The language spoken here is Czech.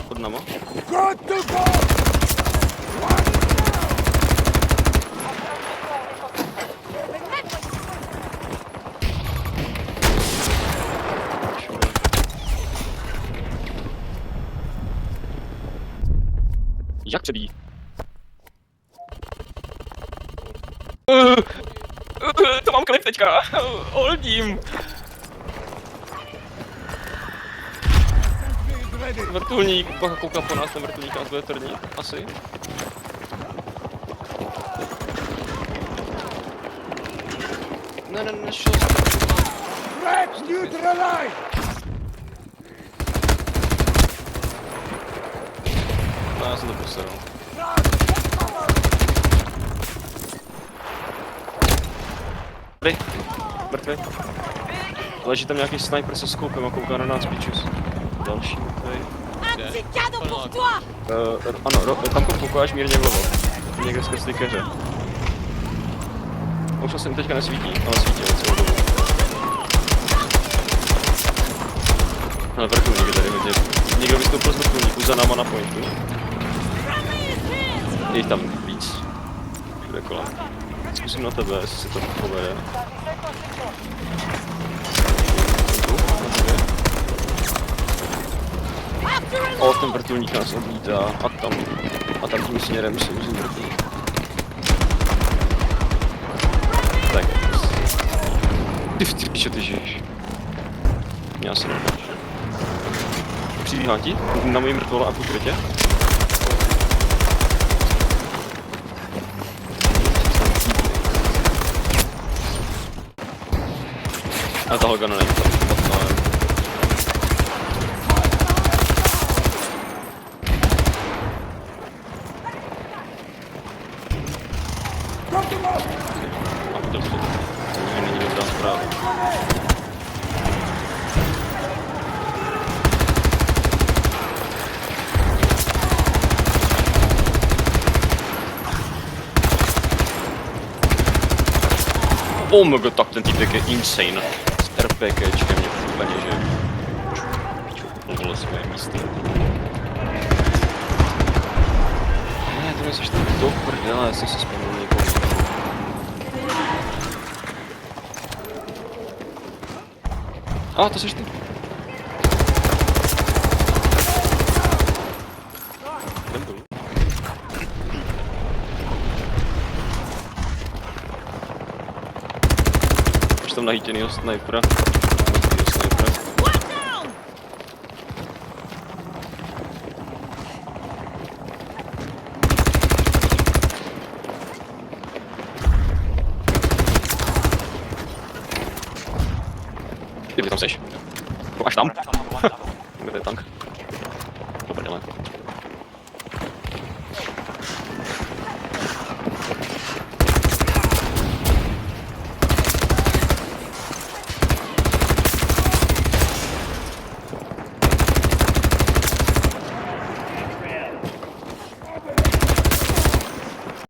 Одному. Jak přebíjí? To mám klip teďka. Oldím. Vrtulník, Bacha kouká po nás, ten vrtulník nás bude tvrdý, asi. Ne, nešel jsem. Rex neutralized! No, já jsem to posedl. Tady, mrtvý. Leží tam nějaký sniper se skoupem a kouká na nás, pičus. Další mrtvý. Ano, tam koukáš mírně vlevo. Někde skrz ty keře. Už jsem teďka nesvítí, ale svítí celou dobu. Ale vrtulník je tady hodně. Někdo vystoupil z vrtulníku za náma na pointu. Je jich tam víc. Všude kolem. Zkusím na tebe, jestli se to povede. O, ten vrtulník nás odlítá a tam tím směrem se uzím vrtulník. Tak. Ty piče, ty žiješ. Já se nedáš. Přibíhá ti? Na mojí mrtvola a pokrytě? A ta Hogana není tam. A to není dobrá zpráva. Oh my god, tak ten týpek je insane. S RPGčkem mě úplně, že... Vole svoje místo. Ne, to nejseš tak do prdele, já jsem se vzpomněl někoho. A, to seš ty. Nebyl. Už tam nahýtěnýho snajpera. Ty tam seš? Až tam? Kde je tank? Dobrý, ale.